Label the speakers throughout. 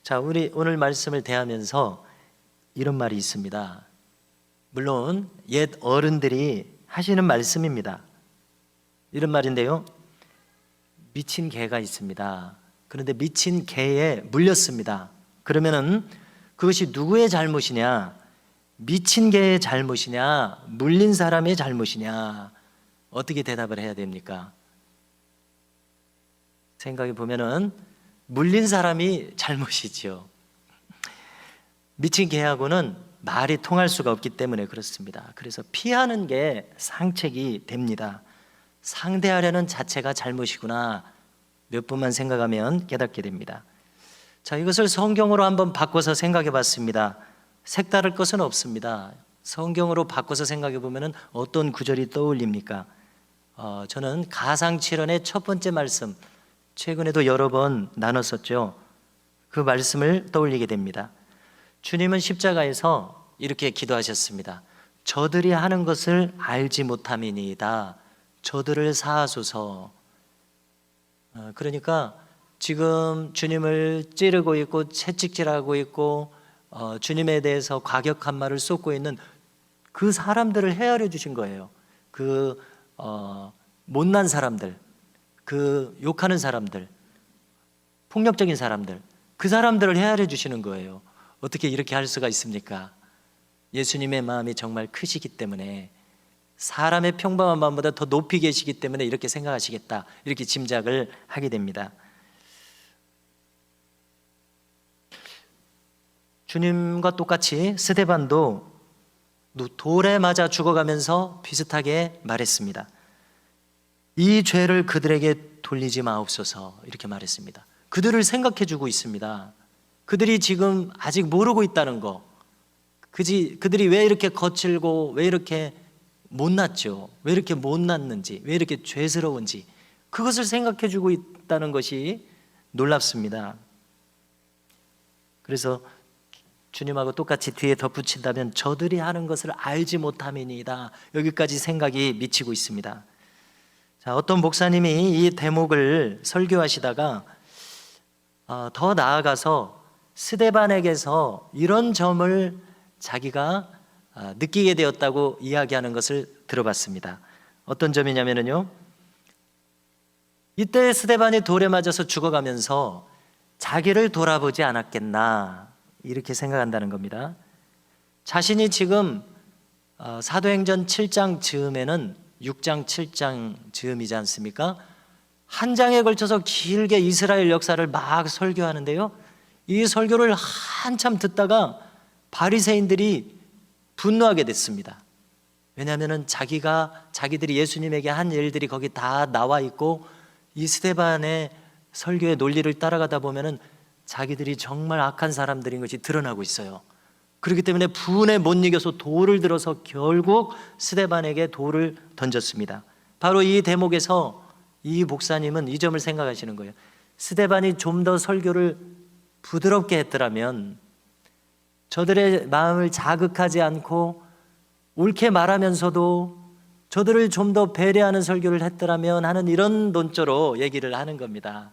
Speaker 1: 자, 우리 오늘 말씀을 대하면서 이런 말이 있습니다. 물론 옛 어른들이 하시는 말씀입니다. 이런 말인데요. 미친 개가 있습니다. 그런데 미친 개에 물렸습니다. 그러면은 그것이 누구의 잘못이냐? 미친 개의 잘못이냐? 물린 사람의 잘못이냐? 어떻게 대답을 해야 됩니까? 생각해 보면은 물린 사람이 잘못이지요. 미친 개하고는 말이 통할 수가 없기 때문에 그렇습니다. 그래서 피하는 게 상책이 됩니다. 상대하려는 자체가 잘못이구나 몇 번만 생각하면 깨닫게 됩니다. 자, 이것을 성경으로 한번 바꿔서 생각해 봤습니다. 색다를 것은 없습니다. 성경으로 바꿔서 생각해 보면 어떤 구절이 떠올립니까? 저는 가상칠언의 첫 번째 말씀, 최근에도 여러 번 나눴었죠. 그 말씀을 떠올리게 됩니다. 주님은 십자가에서 이렇게 기도하셨습니다. 저들이 하는 것을 알지 못함이니이다. 저들을 사하소서. 그러니까 지금 주님을 찌르고 있고 채찍질하고 있고 주님에 대해서 과격한 말을 쏟고 있는 그 사람들을 헤아려 주신 거예요. 그 못난 사람들, 그 욕하는 사람들, 폭력적인 사람들, 그 사람들을 헤아려 주시는 거예요. 어떻게 이렇게 할 수가 있습니까? 예수님의 마음이 정말 크시기 때문에, 사람의 평범한 마음보다 더 높이 계시기 때문에 이렇게 생각하시겠다, 이렇게 짐작을 하게 됩니다. 주님과 똑같이 스데반도 돌에 맞아 죽어가면서 비슷하게 말했습니다. 이 죄를 그들에게 돌리지 마옵소서, 이렇게 말했습니다. 그들을 생각해 주고 있습니다. 그들이 지금 아직 모르고 있다는 거, 그들이 왜 이렇게 거칠고 왜 이렇게 못났죠, 왜 이렇게 못났는지, 왜 이렇게 죄스러운지, 그것을 생각해 주고 있다는 것이 놀랍습니다. 그래서 주님하고 똑같이 뒤에 덧붙인다면 저들이 하는 것을 알지 못함이니이다, 여기까지 생각이 미치고 있습니다. 자, 어떤 목사님이 이 대목을 설교하시다가 더 나아가서 스데반에게서 이런 점을 자기가 느끼게 되었다고 이야기하는 것을 들어봤습니다. 어떤 점이냐면요, 이때 스데반이 돌에 맞아서 죽어가면서 자기를 돌아보지 않았겠나, 이렇게 생각한다는 겁니다. 자신이 지금 사도행전 7장 즈음에는 6장 7장 즈음이지 않습니까? 한 장에 걸쳐서 길게 이스라엘 역사를 막 설교하는데요, 이 설교를 한참 듣다가 바리새인들이 분노하게 됐습니다. 왜냐하면 자기들이 예수님에게 한 일들이 거기 다 나와 있고, 이 스데반의 설교의 논리를 따라가다 보면은 자기들이 정말 악한 사람들인 것이 드러나고 있어요. 그렇기 때문에 분에 못 이겨서 돌을 들어서 결국 스데반에게 돌을 던졌습니다. 바로 이 대목에서 이 목사님은 이 점을 생각하시는 거예요. 스데반이 좀 더 설교를 부드럽게 했더라면, 저들의 마음을 자극하지 않고 옳게 말하면서도 저들을 좀 더 배려하는 설교를 했더라면 하는 이런 논조로 얘기를 하는 겁니다.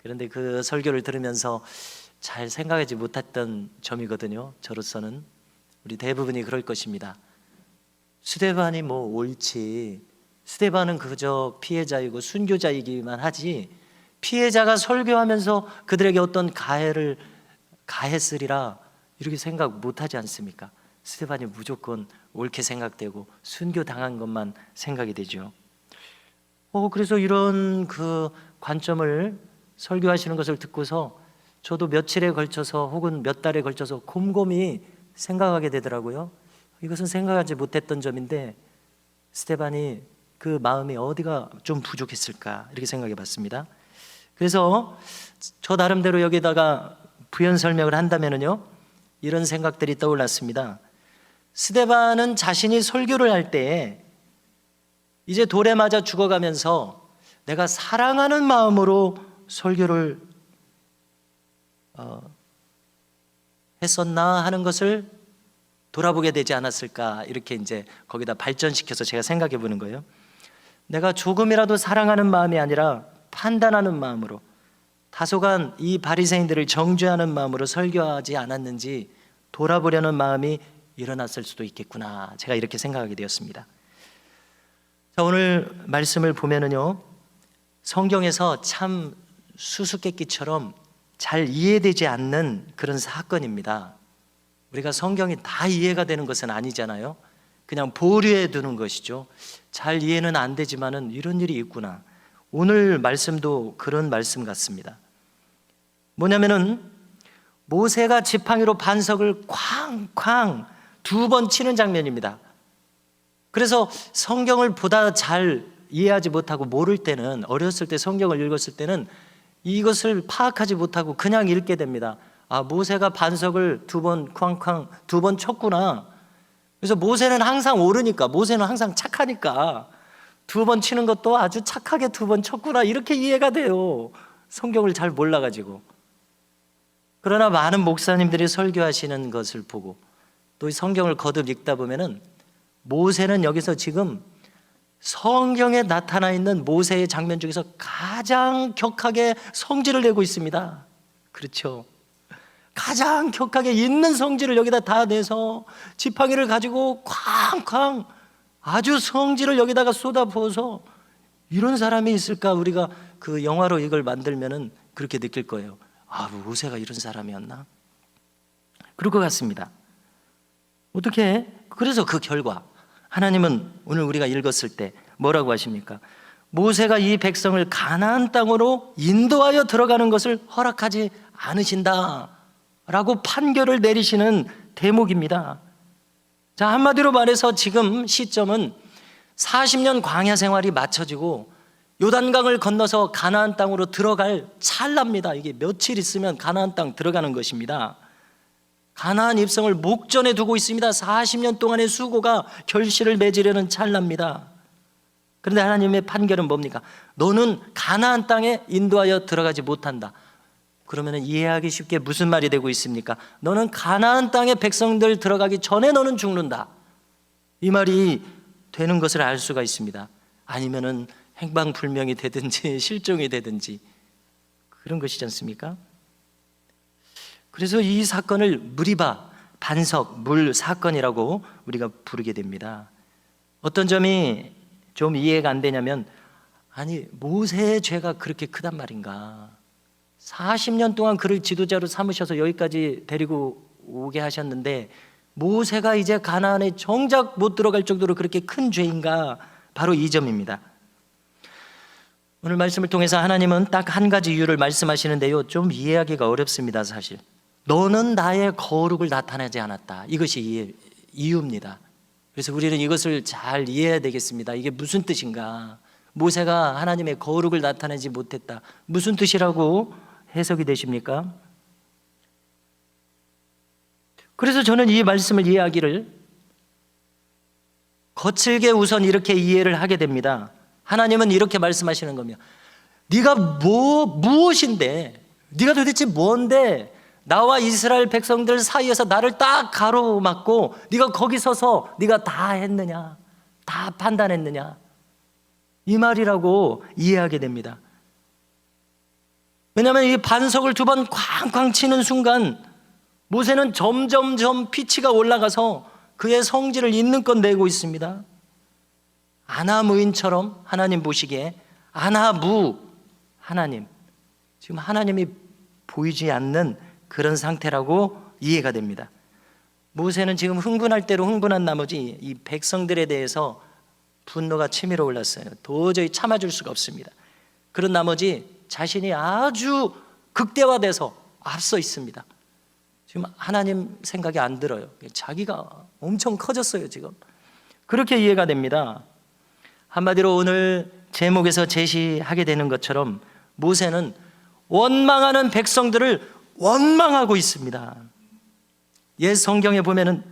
Speaker 1: 그런데 그 설교를 들으면서 잘 생각하지 못했던 점이거든요. 저로서는 우리 대부분이 그럴 것입니다. 스데반이 뭐 옳지, 스데반은 그저 피해자이고 순교자이기만 하지, 피해자가 설교하면서 그들에게 어떤 가해를 가했으리라 이렇게 생각 못하지 않습니까? 스데반이 무조건 옳게 생각되고 순교당한 것만 생각이 되죠. 그래서 이런 그 관점을 설교하시는 것을 듣고서 저도 며칠에 걸쳐서 혹은 몇 달에 걸쳐서 곰곰이 생각하게 되더라고요. 이것은 생각하지 못했던 점인데 스데반이 그 마음이 어디가 좀 부족했을까, 이렇게 생각해 봤습니다. 그래서 저 나름대로 여기다가 부연 설명을 한다면요, 이런 생각들이 떠올랐습니다. 스데반은 자신이 설교를 할 때 이제 돌에 맞아 죽어가면서 내가 사랑하는 마음으로 설교를 했었나 하는 것을 돌아보게 되지 않았을까, 이렇게 이제 거기다 발전시켜서 제가 생각해 보는 거예요. 내가 조금이라도 사랑하는 마음이 아니라 판단하는 마음으로, 다소간 이 바리새인들을 정죄하는 마음으로 설교하지 않았는지 돌아보려는 마음이 일어났을 수도 있겠구나, 제가 이렇게 생각하게 되었습니다. 자, 오늘 말씀을 보면은요, 성경에서 참 수수께끼처럼 잘 이해되지 않는 그런 사건입니다. 우리가 성경이 다 이해가 되는 것은 아니잖아요. 그냥 보류해 두는 것이죠. 잘 이해는 안 되지만은 이런 일이 있구나. 오늘 말씀도 그런 말씀 같습니다. 뭐냐면은 모세가 지팡이로 반석을 쾅쾅 2번 치는 장면입니다. 그래서 성경을 보다 잘 이해하지 못하고 모를 때는, 어렸을 때 성경을 읽었을 때는 이것을 파악하지 못하고 그냥 읽게 됩니다. 아, 모세가 반석을 2번 쾅쾅 2번 쳤구나. 그래서 모세는 항상 옳으니까, 모세는 항상 착하니까 2번 치는 것도 아주 착하게 2번 쳤구나, 이렇게 이해가 돼요. 성경을 잘 몰라가지고. 그러나 많은 목사님들이 설교하시는 것을 보고 또 이 성경을 거듭 읽다 보면은 모세는 여기서 지금 성경에 나타나 있는 모세의 장면 중에서 가장 격하게 성질을 내고 있습니다. 그렇죠? 가장 격하게 있는 성질을 여기다 다 내서 지팡이를 가지고 쾅쾅 아주 성질을 여기다가 쏟아부어서, 이런 사람이 있을까? 우리가 그 영화로 이걸 만들면은 그렇게 느낄 거예요. 아, 모세가 이런 사람이었나? 그럴 것 같습니다. 어떻게? 그래서 그 결과 하나님은 오늘 우리가 읽었을 때 뭐라고 하십니까? 모세가 이 백성을 가나안 땅으로 인도하여 들어가는 것을 허락하지 않으신다 라고 판결을 내리시는 대목입니다. 자, 한마디로 말해서 지금 시점은 40년 광야 생활이 마쳐지고 요단강을 건너서 가나안 땅으로 들어갈 찰나입니다. 이게 며칠 있으면 가나안 땅 들어가는 것입니다. 가나안 입성을 목전에 두고 있습니다. 40년 동안의 수고가 결실을 맺으려는 찰나입니다. 그런데 하나님의 판결은 뭡니까? 너는 가나안 땅에 인도하여 들어가지 못한다. 그러면 이해하기 쉽게 무슨 말이 되고 있습니까? 너는 가나안 땅에 백성들 들어가기 전에 너는 죽는다, 이 말이 되는 것을 알 수가 있습니다. 아니면은 행방불명이 되든지 실종이 되든지 그런 것이지 않습니까? 그래서 이 사건을 무리바, 반석, 물 사건이라고 우리가 부르게 됩니다. 어떤 점이 좀 이해가 안 되냐면, 아니 모세의 죄가 그렇게 크단 말인가? 40년 동안 그를 지도자로 삼으셔서 여기까지 데리고 오게 하셨는데 모세가 이제 가나안에 정작 못 들어갈 정도로 그렇게 큰 죄인가? 바로 이 점입니다. 오늘 말씀을 통해서 하나님은 딱 한 가지 이유를 말씀하시는데요, 좀 이해하기가 어렵습니다. 사실 너는 나의 거룩을 나타내지 않았다, 이것이 이유입니다. 그래서 우리는 이것을 잘 이해해야 되겠습니다. 이게 무슨 뜻인가? 모세가 하나님의 거룩을 나타내지 못했다, 무슨 뜻이라고 해석이 되십니까? 그래서 저는 이 말씀을 이해하기를 거칠게 우선 이렇게 이해를 하게 됩니다. 하나님은 이렇게 말씀하시는 겁니다. 네가 무엇인데, 네가 도대체 뭔데 나와 이스라엘 백성들 사이에서 나를 딱 가로막고 네가 거기 서서 네가 다 했느냐, 다 판단했느냐, 이 말이라고 이해하게 됩니다. 왜냐하면 이 반석을 2번 쾅쾅 치는 순간 모세는 점점점 피치가 올라가서 그의 성질을 있는 것 내고 있습니다. 아나무인처럼 하나님 보시기에 아나무, 하나님, 지금 하나님이 보이지 않는 그런 상태라고 이해가 됩니다. 모세는 지금 흥분할 대로 흥분한 나머지 이 백성들에 대해서 분노가 치밀어 올랐어요. 도저히 참아줄 수가 없습니다. 그런 나머지 자신이 아주 극대화돼서 앞서 있습니다. 지금 하나님 생각이 안 들어요. 자기가 엄청 커졌어요 지금. 그렇게 이해가 됩니다. 한마디로 오늘 제목에서 제시하게 되는 것처럼 모세는 원망하는 백성들을 원망하고 있습니다. 옛 성경에 보면은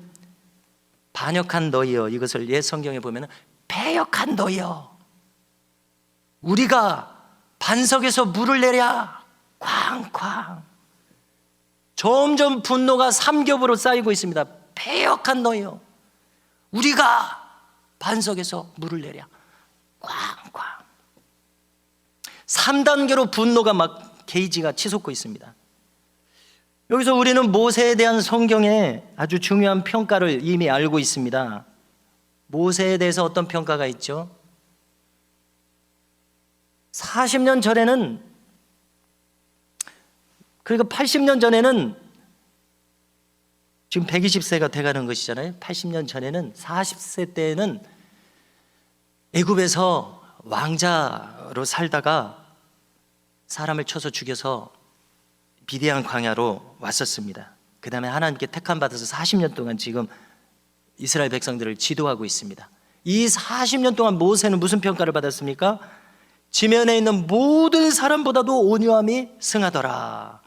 Speaker 1: 반역한 너희여, 이것을 옛 성경에 보면은 패역한 너희여, 우리가 반석에서 물을 내랴, 쾅쾅. 점점 분노가 3겹으로 쌓이고 있습니다. 패역한 너희여, 우리가 반석에서 물을 내랴, 쾅쾅. 3단계로 분노가 막 게이지가 치솟고 있습니다. 여기서 우리는 모세에 대한 성경의 아주 중요한 평가를 이미 알고 있습니다. 모세에 대해서 어떤 평가가 있죠? 40년 전에는, 그러니까 80년 전에는, 지금 120세가 돼가는 것이잖아요. 80년 전에는, 40세 때에는 애굽에서 왕자로 살다가 사람을 쳐서 죽여서 비대한 광야로 왔었습니다. 그 다음에 하나님께 택함 받아서 40년 동안 지금 이스라엘 백성들을 지도하고 있습니다. 이 40년 동안 모세는 무슨 평가를 받았습니까? 지면에 있는 모든 사람보다도 온유함이 승하더라.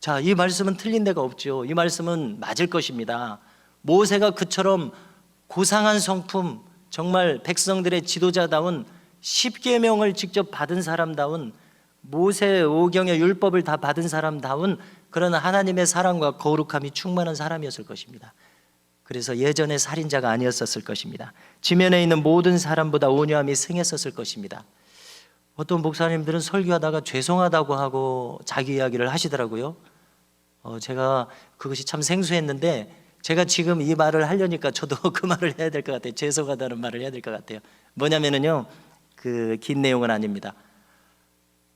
Speaker 1: 자, 이 말씀은 틀린 데가 없죠. 이 말씀은 맞을 것입니다. 모세가 그처럼 고상한 성품, 정말 백성들의 지도자다운 10계명을 직접 받은 사람다운, 모세 오경의 율법을 다 받은 사람다운 그런 하나님의 사랑과 거룩함이 충만한 사람이었을 것입니다. 그래서 예전에 살인자가 아니었었을 것입니다. 지면에 있는 모든 사람보다 온유함이 승했었을 것입니다. 어떤 목사님들은 설교하다가 죄송하다고 하고 자기 이야기를 하시더라고요. 제가 그것이 참 생소했는데, 제가 지금 이 말을 하려니까 저도 그 말을 해야 될 것 같아요. 죄송하다는 말을 해야 될 것 같아요. 뭐냐면요, 그 긴 내용은 아닙니다.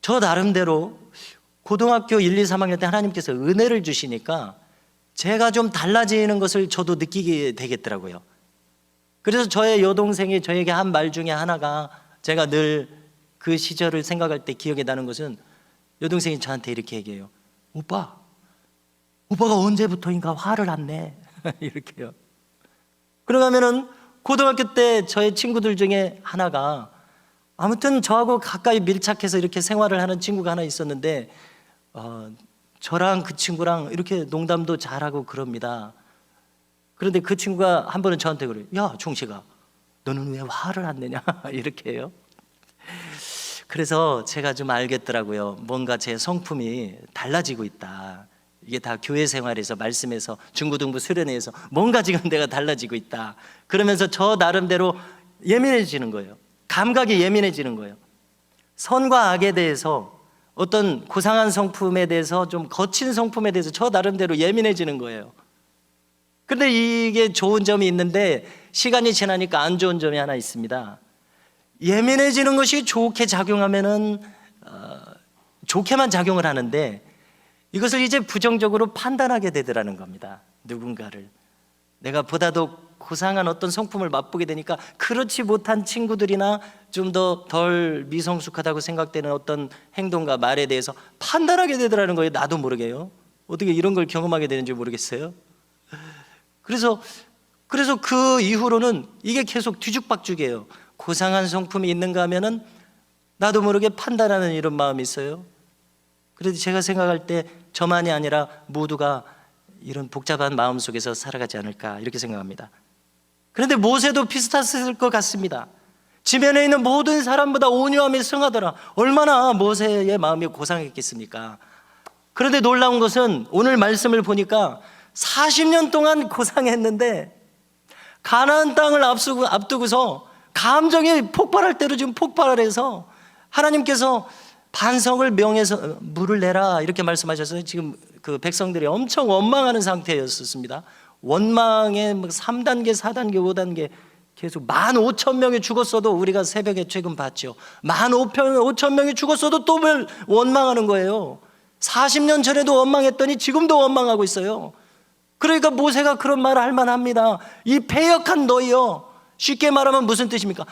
Speaker 1: 저 나름대로 고등학교 1, 2, 3학년 때 하나님께서 은혜를 주시니까 제가 좀 달라지는 것을 저도 느끼게 되겠더라고요. 그래서 저의 여동생이 저에게 한 말 중에 하나가, 제가 늘 그 시절을 생각할 때 기억에 나는 것은, 여동생이 저한테 이렇게 얘기해요. 오빠가 언제부터인가 화를 안 내. 이렇게요. 그러면은 고등학교 때 저의 친구들 중에 하나가, 아무튼 저하고 가까이 밀착해서 이렇게 생활을 하는 친구가 하나 있었는데, 저랑 그 친구랑 이렇게 농담도 잘하고 그럽니다. 그런데 그 친구가 한 번은 저한테 그래요. 야, 종식아, 너는 왜 화를 안 내냐? 이렇게 해요. 그래서 제가 좀 알겠더라고요. 뭔가 제 성품이 달라지고 있다. 이게 다 교회 생활에서, 말씀에서, 중고등부 수련회에서 뭔가 지금 내가 달라지고 있다. 그러면서 저 나름대로 예민해지는 거예요. 감각이 예민해지는 거예요. 선과 악에 대해서, 어떤 고상한 성품에 대해서, 좀 거친 성품에 대해서 저 나름대로 예민해지는 거예요. 그런데 이게 좋은 점이 있는데, 시간이 지나니까 안 좋은 점이 하나 있습니다. 예민해지는 것이 좋게 작용하면은 좋게만 작용을 하는데, 이것을 이제 부정적으로 판단하게 되더라는 겁니다. 누군가를. 내가 보다도 고상한 어떤 성품을 맛보게 되니까 그렇지 못한 친구들이나 좀 더 덜 미성숙하다고 생각되는 어떤 행동과 말에 대해서 판단하게 되더라는 거예요. 나도 모르게요. 어떻게 이런 걸 경험하게 되는지 모르겠어요. 그래서 그 이후로는 이게 계속 뒤죽박죽이에요. 고상한 성품이 있는가 하면은 나도 모르게 판단하는 이런 마음이 있어요. 그래도 제가 생각할 때 저만이 아니라 모두가 이런 복잡한 마음 속에서 살아가지 않을까, 이렇게 생각합니다. 그런데 모세도 비슷했을 것 같습니다. 지면에 있는 모든 사람보다 온유함이 승하더라. 얼마나 모세의 마음이 고상했겠습니까? 그런데 놀라운 것은, 오늘 말씀을 보니까 40년 동안 고상했는데 가나안 땅을 앞두고서 감정이 폭발할 대로 지금 폭발을 해서 하나님께서 반석을 명해서 물을 내라, 이렇게 말씀하셔서 지금 그 백성들이 엄청 원망하는 상태였습니다. 원망의 3단계, 4단계, 5단계 계속 15,000명이 죽었어도, 우리가 새벽에 최근 봤죠. 15,000명이 죽었어도 또 뭘 원망하는 거예요. 40년 전에도 원망했더니 지금도 원망하고 있어요. 그러니까 모세가 그런 말을 할 만합니다. 이 패역한 너희여. 쉽게 말하면 무슨 뜻입니까?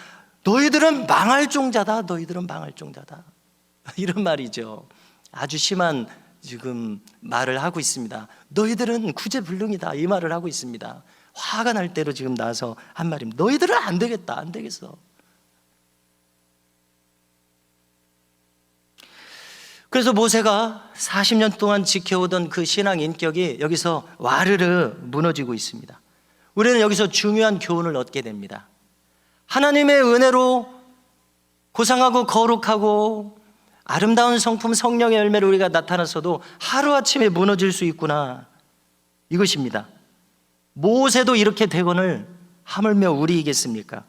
Speaker 1: 너희들은 망할 종자다. 너희들은 망할 종자다. 이런 말이죠. 아주 심한 지금 말을 하고 있습니다. 너희들은 구제불능이다, 이 말을 하고 있습니다. 화가 날 대로 지금 나서 한 말입니다. 너희들은 안 되겠다, 안 되겠어. 그래서 모세가 40년 동안 지켜오던 그 신앙 인격이 여기서 와르르 무너지고 있습니다. 우리는 여기서 중요한 교훈을 얻게 됩니다. 하나님의 은혜로 고상하고 거룩하고 아름다운 성품, 성령의 열매로 우리가 나타났어도 하루아침에 무너질 수 있구나, 이것입니다. 모세도 이렇게 되거늘 하물며 우리이겠습니까?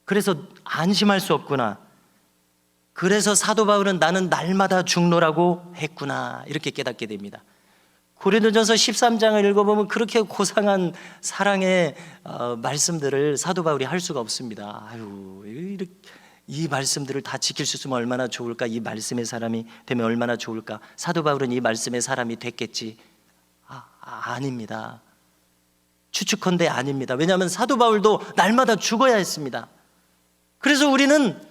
Speaker 1: 그래서 안심할 수 없구나. 그래서 사도 바울은 나는 날마다 죽노라고 했구나 이렇게 깨닫게 됩니다. 고린도전서 13장을 읽어보면 그렇게 고상한 사랑의 말씀들을 사도 바울이 할 수가 없습니다. 아유, 이 말씀들을 다 지킬 수 있으면 얼마나 좋을까, 이 말씀의 사람이 되면 얼마나 좋을까. 사도 바울은 이 말씀의 사람이 됐겠지. 아닙니다. 추측컨대 아닙니다. 왜냐하면 사도 바울도 날마다 죽어야 했습니다. 그래서 우리는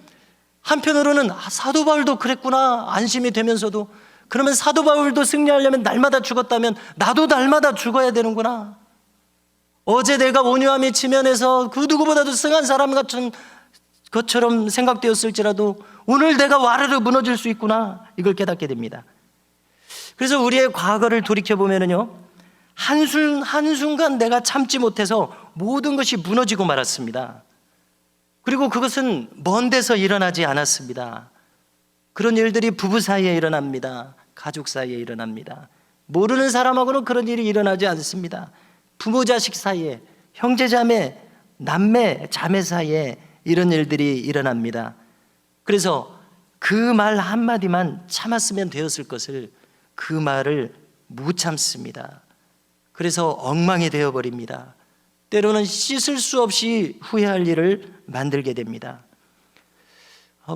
Speaker 1: 한편으로는 사도 바울도 그랬구나 안심이 되면서도, 그러면 사도 바울도 승리하려면 날마다 죽었다면 나도 날마다 죽어야 되는구나. 어제 내가 온유함의 지면에서 그 누구보다도 승한 사람 같은 것처럼 생각되었을지라도 오늘 내가 와르르 무너질 수 있구나, 이걸 깨닫게 됩니다. 그래서 우리의 과거를 돌이켜보면요, 한순간 내가 참지 못해서 모든 것이 무너지고 말았습니다. 그리고 그것은 먼 데서 일어나지 않았습니다. 그런 일들이 부부 사이에 일어납니다. 가족 사이에 일어납니다. 모르는 사람하고는 그런 일이 일어나지 않습니다. 부모 자식 사이에, 형제 자매, 남매 자매 사이에 이런 일들이 일어납니다. 그래서 그 말 한마디만 참았으면 되었을 것을 그 말을 못 참습니다. 그래서 엉망이 되어버립니다. 때로는 씻을 수 없이 후회할 일을 만들게 됩니다.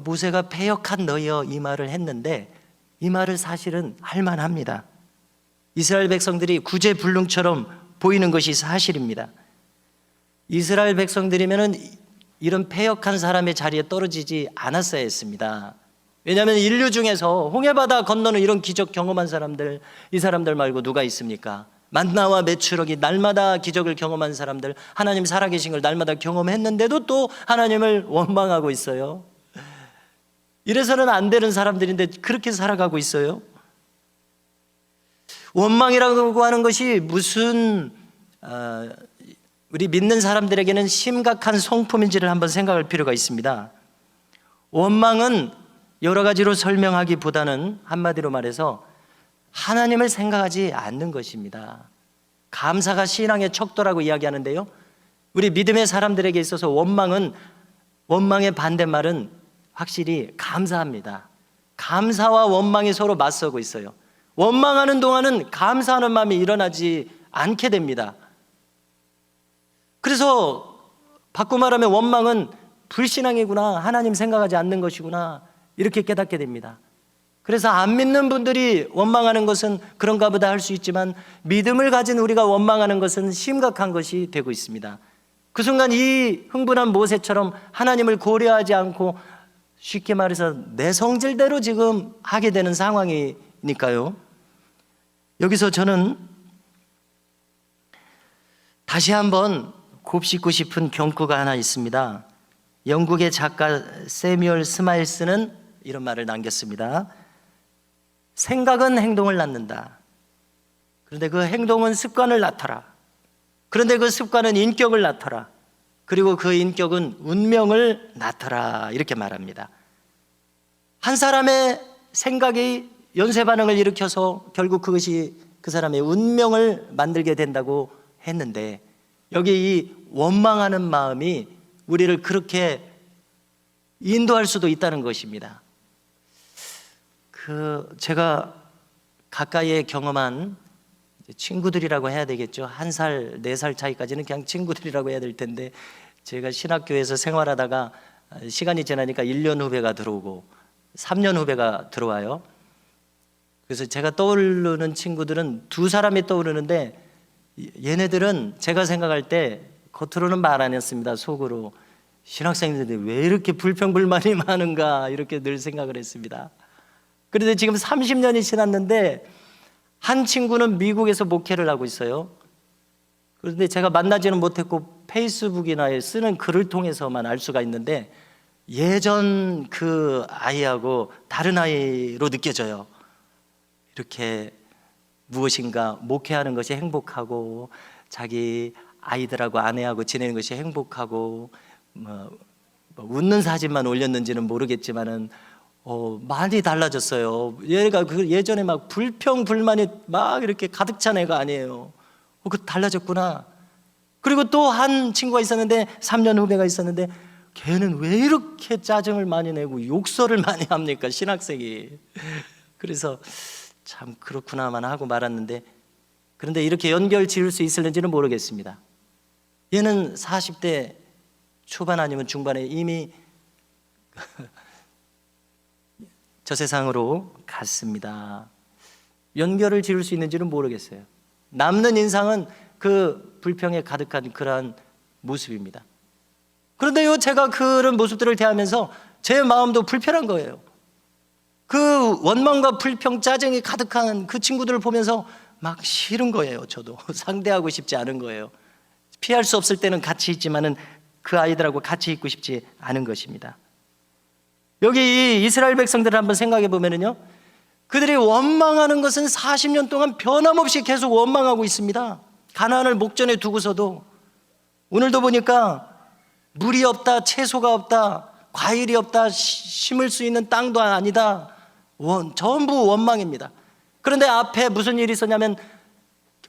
Speaker 1: 모세가 패역한 너희여 이 말을 했는데 이 말을 사실은 할만합니다. 이스라엘 백성들이 구제불능처럼 보이는 것이 사실입니다. 이스라엘 백성들이면 이런 패역한 사람의 자리에 떨어지지 않았어야 했습니다. 왜냐하면 인류 중에서 홍해바다 건너는 이런 기적 경험한 사람들, 이 사람들 말고 누가 있습니까? 만나와 메추럭이 날마다 기적을 경험한 사람들, 하나님 살아계신 걸 날마다 경험했는데도 또 하나님을 원망하고 있어요. 이래서는 안 되는 사람들인데 그렇게 살아가고 있어요. 원망이라고 하는 것이 무슨 우리 믿는 사람들에게는 심각한 성품인지를 한번 생각할 필요가 있습니다. 원망은 여러 가지로 설명하기보다는 한마디로 말해서 하나님을 생각하지 않는 것입니다. 감사가 신앙의 척도라고 이야기하는데요, 우리 믿음의 사람들에게 있어서 원망의 반대말은 확실히 감사합니다. 감사와 원망이 서로 맞서고 있어요. 원망하는 동안은 감사하는 마음이 일어나지 않게 됩니다. 그래서 바꿔 말하면 원망은 불신앙이구나, 하나님 생각하지 않는 것이구나, 이렇게 깨닫게 됩니다. 그래서 안 믿는 분들이 원망하는 것은 그런가 보다 할 수 있지만 믿음을 가진 우리가 원망하는 것은 심각한 것이 되고 있습니다. 그 순간 이 흥분한 모세처럼 하나님을 고려하지 않고 쉽게 말해서 내 성질대로 지금 하게 되는 상황이니까요. 여기서 저는 다시 한번 곱씹고 싶은 경구가 하나 있습니다. 영국의 작가 세뮤얼 스마일스는 이런 말을 남겼습니다. 생각은 행동을 낳는다. 그런데 그 행동은 습관을 낳더라. 그런데 그 습관은 인격을 낳더라. 그리고 그 인격은 운명을 낳더라. 이렇게 말합니다. 한 사람의 생각이 연쇄 반응을 일으켜서 결국 그것이 그 사람의 운명을 만들게 된다고 했는데, 여기 이 원망하는 마음이 우리를 그렇게 인도할 수도 있다는 것입니다. 제가 가까이에 경험한 친구들이라고 해야 되겠죠. 1살, 4살 차이까지는 그냥 친구들이라고 해야 될 텐데, 제가 신학교에서 생활하다가 시간이 지나니까 1년 후배가 들어오고 3년 후배가 들어와요. 그래서 제가 떠오르는 친구들은 2사람이 떠오르는데, 얘네들은 제가 생각할 때 겉으로는 말 안 했습니다. 속으로 신학생들이 왜 이렇게 불평불만이 많은가 이렇게 늘 생각을 했습니다. 그런데 지금 30년이 지났는데 한 친구는 미국에서 목회를 하고 있어요. 그런데 제가 만나지는 못했고 페이스북이나 쓰는 글을 통해서만 알 수가 있는데, 예전 그 아이하고 다른 아이로 느껴져요. 이렇게 무엇인가 목회하는 것이 행복하고 자기 아이들하고 아내하고 지내는 것이 행복하고 웃는 사진만 올렸는지는 모르겠지만은 많이 달라졌어요. 얘가 그 예전에 막 불평 불만이 막 이렇게 가득 찬 애가 아니에요. 그 달라졌구나. 그리고 또 한 친구가 있었는데 3년 후배가 있었는데 걔는 왜 이렇게 짜증을 많이 내고 욕설을 많이 합니까, 신학생이. 그래서 참 그렇구나만 하고 말았는데, 그런데 이렇게 연결 지을 수 있을는지는 모르겠습니다. 얘는 40대 초반 아니면 중반에 이미 저 세상으로 갔습니다. 연결을 지을 수 있는지는 모르겠어요. 남는 인상은 그 불평에 가득한 그러한 모습입니다. 그런데요, 제가 그런 모습들을 대하면서 제 마음도 불편한 거예요. 그 원망과 불평, 짜증이 가득한 그 친구들을 보면서 막 싫은 거예요. 저도 상대하고 싶지 않은 거예요. 피할 수 없을 때는 같이 있지만은 그 아이들하고 같이 있고 싶지 않은 것입니다. 여기 이 이스라엘 백성들을 한번 생각해 보면은요, 그들이 원망하는 것은 40년 동안 변함없이 계속 원망하고 있습니다. 가나안을 목전에 두고서도. 오늘도 보니까 물이 없다, 채소가 없다, 과일이 없다, 심을 수 있는 땅도 아니다, 전부 원망입니다. 그런데 앞에 무슨 일이 있었냐면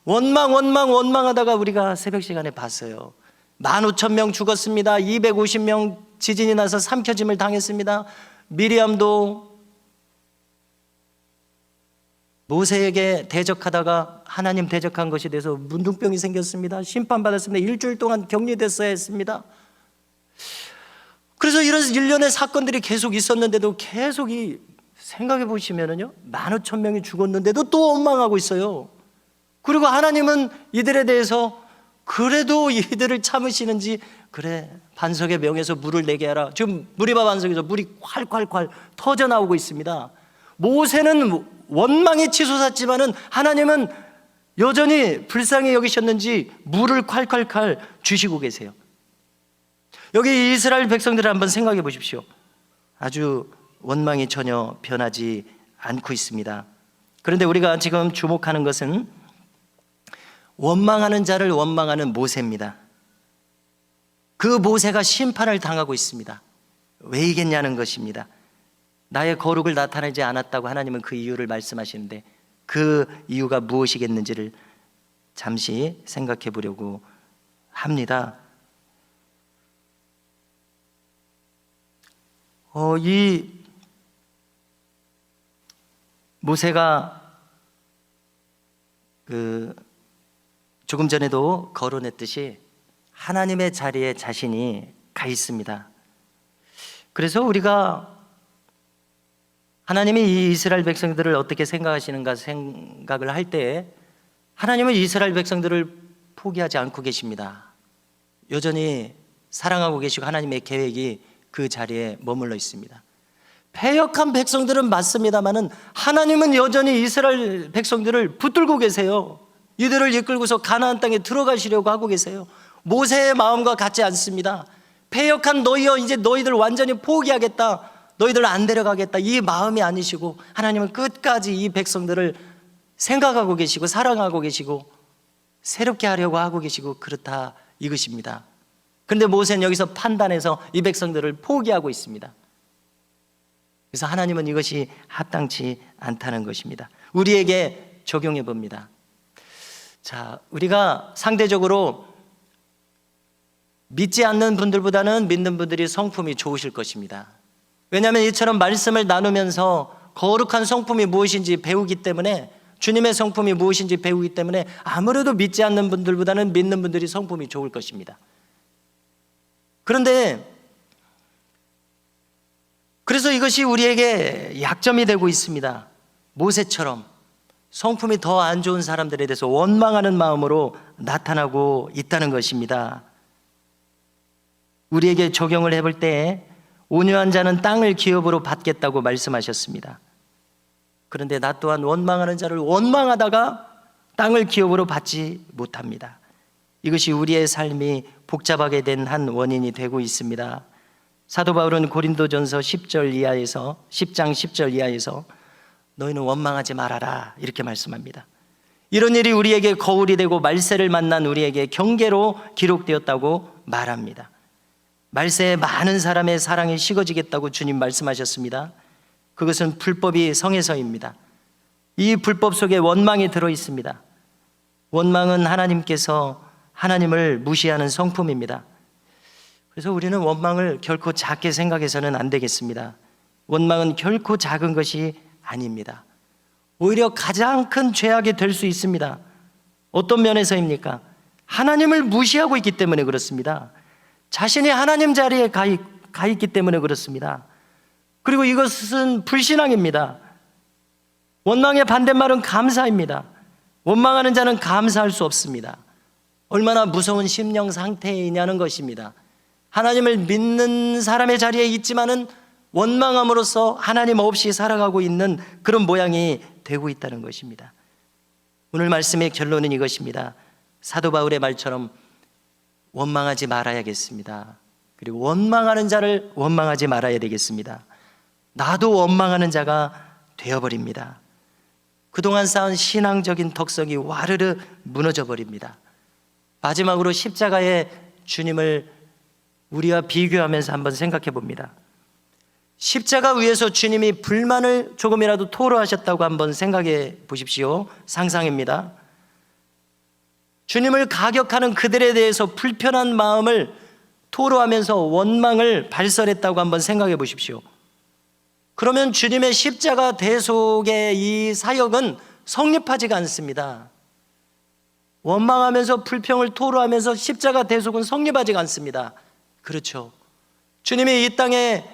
Speaker 1: 원망하다가 우리가 새벽 시간에 봤어요. 15,000명 죽었습니다. 250명 지진이 나서 삼켜짐을 당했습니다. 미리암도 모세에게 대적하다가 하나님 대적한 것이 돼서 문둥병이 생겼습니다. 심판받았습니다. 일주일 동안 격리됐어야 했습니다. 그래서 이런 일련의 사건들이 계속 있었는데도 계속 생각해 보시면은요, 15,000명이 죽었는데도 또 원망하고 있어요. 그리고 하나님은 이들에 대해서 그래도 이들을 참으시는지, 그래 반석의 명에서 물을 내게 하라. 지금 무리바 반석에서 물이 콸콸콸 터져 나오고 있습니다. 모세는 원망이 치솟았지만은 하나님은 여전히 불쌍히 여기셨는지 물을 콸콸콸 주시고 계세요. 여기 이스라엘 백성들을 한번 생각해 보십시오. 아주 원망이 전혀 변하지 않고 있습니다. 그런데 우리가 지금 주목하는 것은 원망하는 자를 원망하는 모세입니다. 그 모세가 심판을 당하고 있습니다. 왜이겠냐는 것입니다. 나의 거룩을 나타내지 않았다고 하나님은 그 이유를 말씀하시는데, 그 이유가 무엇이겠는지를 잠시 생각해 보려고 합니다. 이 모세가 조금 전에도 거론했듯이 하나님의 자리에 자신이 가 있습니다. 그래서 우리가 하나님이 이 이스라엘 백성들을 어떻게 생각하시는가 생각을 할 때, 하나님은 이스라엘 백성들을 포기하지 않고 계십니다. 여전히 사랑하고 계시고 하나님의 계획이 그 자리에 머물러 있습니다. 패역한 백성들은 맞습니다만은 하나님은 여전히 이스라엘 백성들을 붙들고 계세요. 이들을 이끌고서 가나안 땅에 들어가시려고 하고 계세요. 모세의 마음과 같지 않습니다. 패역한 너희여, 이제 너희들 완전히 포기하겠다, 너희들 안 데려가겠다, 이 마음이 아니시고 하나님은 끝까지 이 백성들을 생각하고 계시고 사랑하고 계시고 새롭게 하려고 하고 계시고 그렇다, 이것입니다. 그런데 모세는 여기서 판단해서 이 백성들을 포기하고 있습니다. 그래서 하나님은 이것이 합당치 않다는 것입니다. 우리에게 적용해 봅니다. 자, 우리가 상대적으로 믿지 않는 분들보다는 믿는 분들이 성품이 좋으실 것입니다. 왜냐하면 이처럼 말씀을 나누면서 거룩한 성품이 무엇인지 배우기 때문에, 주님의 성품이 무엇인지 배우기 때문에 아무래도 믿지 않는 분들보다는 믿는 분들이 성품이 좋을 것입니다. 그런데 그래서 이것이 우리에게 약점이 되고 있습니다. 모세처럼 성품이 더 안 좋은 사람들에 대해서 원망하는 마음으로 나타나고 있다는 것입니다. 우리에게 적용을 해볼 때 온유한 자는 땅을 기업으로 받겠다고 말씀하셨습니다. 그런데 나 또한 원망하는 자를 원망하다가 땅을 기업으로 받지 못합니다. 이것이 우리의 삶이 복잡하게 된 한 원인이 되고 있습니다. 사도 바울은 고린도전서 10장 10절 이하에서 너희는 원망하지 말아라, 이렇게 말씀합니다. 이런 일이 우리에게 거울이 되고 말세를 만난 우리에게 경계로 기록되었다고 말합니다. 말세에 많은 사람의 사랑이 식어지겠다고 주님 말씀하셨습니다. 그것은 불법이 성에서입니다. 이 불법 속에 원망이 들어 있습니다. 원망은 하나님께서 하나님을 무시하는 성품입니다. 그래서 우리는 원망을 결코 작게 생각해서는 안 되겠습니다. 원망은 결코 작은 것이 아닙니다. 오히려 가장 큰 죄악이 될 수 있습니다. 어떤 면에서입니까? 하나님을 무시하고 있기 때문에 그렇습니다. 자신이 하나님 자리에 가 있기 때문에 그렇습니다. 그리고 이것은 불신앙입니다. 원망의 반대말은 감사입니다. 원망하는 자는 감사할 수 없습니다. 얼마나 무서운 심령 상태이냐는 것입니다. 하나님을 믿는 사람의 자리에 있지만은 원망함으로써 하나님 없이 살아가고 있는 그런 모양이 되고 있다는 것입니다. 오늘 말씀의 결론은 이것입니다. 사도 바울의 말처럼 원망하지 말아야겠습니다. 그리고 원망하는 자를 원망하지 말아야 되겠습니다. 나도 원망하는 자가 되어버립니다. 그동안 쌓은 신앙적인 덕성이 와르르 무너져 버립니다. 마지막으로 십자가의 주님을 우리와 비교하면서 한번 생각해 봅니다. 십자가 위에서 주님이 불만을 조금이라도 토로하셨다고 한번 생각해 보십시오. 상상입니다. 주님을 가격하는 그들에 대해서 불편한 마음을 토로하면서 원망을 발설했다고 한번 생각해 보십시오. 그러면 주님의 십자가 대속의 이 사역은 성립하지가 않습니다. 원망하면서 불평을 토로하면서 십자가 대속은 성립하지가 않습니다. 그렇죠. 주님이 이 땅에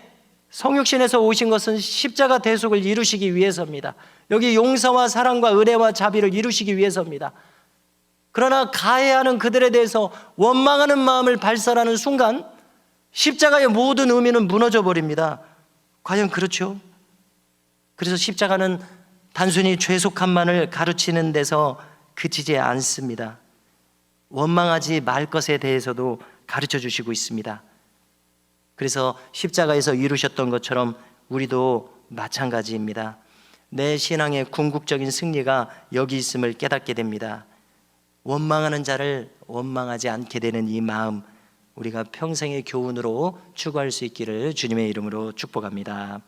Speaker 1: 성육신에서 오신 것은 십자가 대속을 이루시기 위해서입니다. 여기 용서와 사랑과 은혜와 자비를 이루시기 위해서입니다. 그러나 가해하는 그들에 대해서 원망하는 마음을 발설하는 순간 십자가의 모든 의미는 무너져 버립니다. 과연 그렇죠? 그래서 십자가는 단순히 죄속함만을 가르치는 데서 그치지 않습니다. 원망하지 말 것에 대해서도 가르쳐 주시고 있습니다. 그래서 십자가에서 이루셨던 것처럼 우리도 마찬가지입니다. 내 신앙의 궁극적인 승리가 여기 있음을 깨닫게 됩니다. 원망하는 자를 원망하지 않게 되는 이 마음, 우리가 평생의 교훈으로 추구할 수 있기를 주님의 이름으로 축복합니다.